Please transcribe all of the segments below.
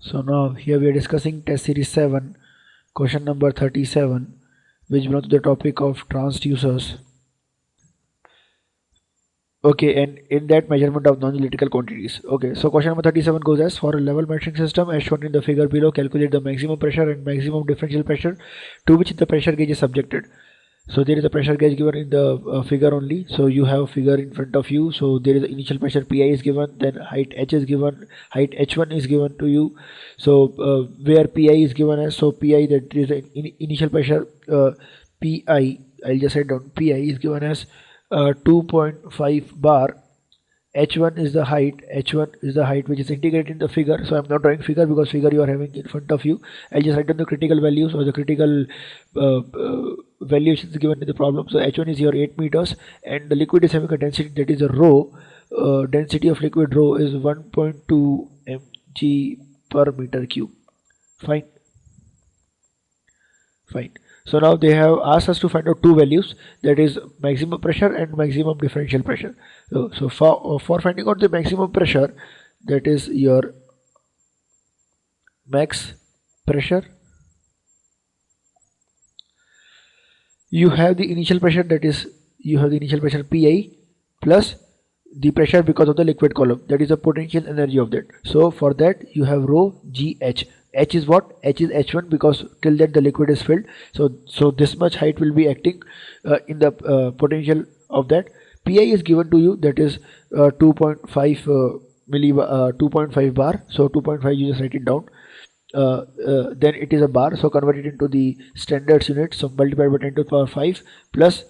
So now here we are discussing test series 7, question number 37, which belongs to the topic of transducers. Okay, and in that measurement of non-electrical quantities. Okay, so question number 37 goes as: for a level measuring system as shown in the figure below, calculate the maximum pressure and maximum differential pressure to which the pressure gauge is subjected. So there is a pressure gauge given in the figure only. So you have a figure in front of you. So there is the initial pressure Pi is given, then height H is given, height H1 is given to you. So where Pi is given as, so Pi, that is the initial pressure Pi, I'll just write down, Pi is given as 2.5 bar. H1 is the height which is integrated in the figure. So I'm not drawing figure because figure you are having in front of you. I'll just write down the critical values or the critical valuations given in the problem. So H1 is your 8 meters and the liquid is having a density, that is a rho. Density of liquid rho is 1.2 mg per meter cube. Fine. So now they have asked us to find out two values, that is maximum pressure and maximum differential pressure. So for finding out the maximum pressure, that is your max pressure, you have the initial pressure, that is you have the initial pressure Pi plus the pressure because of the liquid column, that is the potential energy of that. So for that you have rho gh. H is what? H is H1 because till that the liquid is filled. So this much height will be acting in the potential of that. Pi is given to you, that is 2.5 2.5 bar. So 2.5 you just write it down. Then it is a bar, so convert it into the standards unit. So multiplied by 10 to the power 5 plus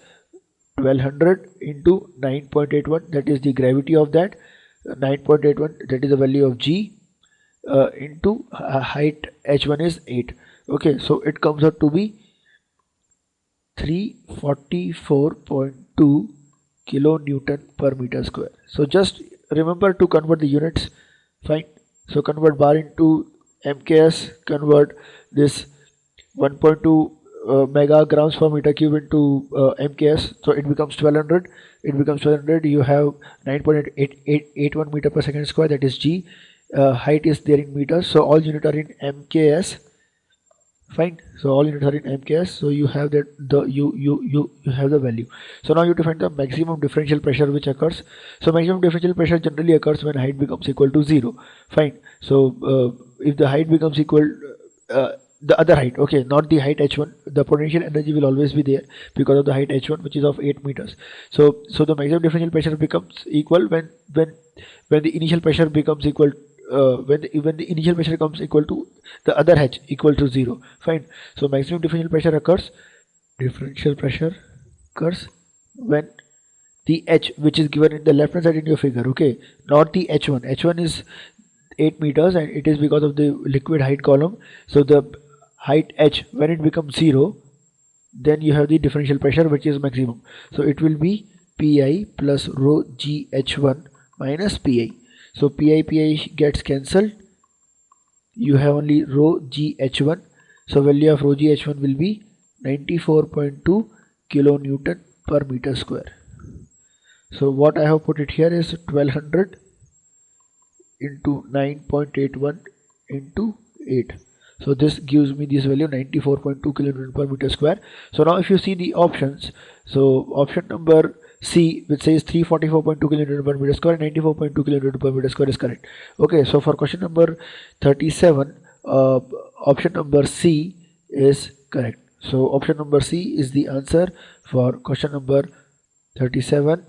1200 into 9.81, that is the gravity of that. 9.81, that is the value of G. Into height H1 is 8. Okay, so it comes out to be 344.2 kilonewton per meter square. So just remember to convert the units. Fine. So convert bar into MKS, convert this 1.2 megagrams per meter cube into MKS, so it becomes 1200. You have 9.881 meter per second square, that is G. Height is there in meters, so all units are in MKS. Fine. So all units are in MKS, so you have that you have the value. So now you have to find the maximum differential pressure which occurs. So maximum differential pressure generally occurs when height becomes equal to 0. Fine. So if the height becomes equal the other height, okay, not the height H1, the potential energy will always be there because of the height H1, which is of 8 meters. So the maximum differential pressure becomes equal when the initial pressure becomes equal when the initial pressure comes equal to the other H equal to 0. Fine. So maximum differential pressure occurs when the H, which is given in the left hand side in your figure, okay, not the H1. H1 is 8 meters and it is because of the liquid height column. So the height H, when it becomes 0, then you have the differential pressure which is maximum. So it will be Pi plus rho gh1 minus Pi. So Pi gets cancelled. You have only rho gh1. So value of rho gh1 will be 94.2 kilonewton per meter square. So what I have put it here is 1200 into 9.81 into 8. So this gives me this value 94.2 kilonewton per meter square. So now if you see the options, so option number C, which says 344.2 kilonewton per meter square and 94.2 kilonewton per meter square is correct. Okay, so for question number 37, option number C is correct. So option number C is the answer for question number 37.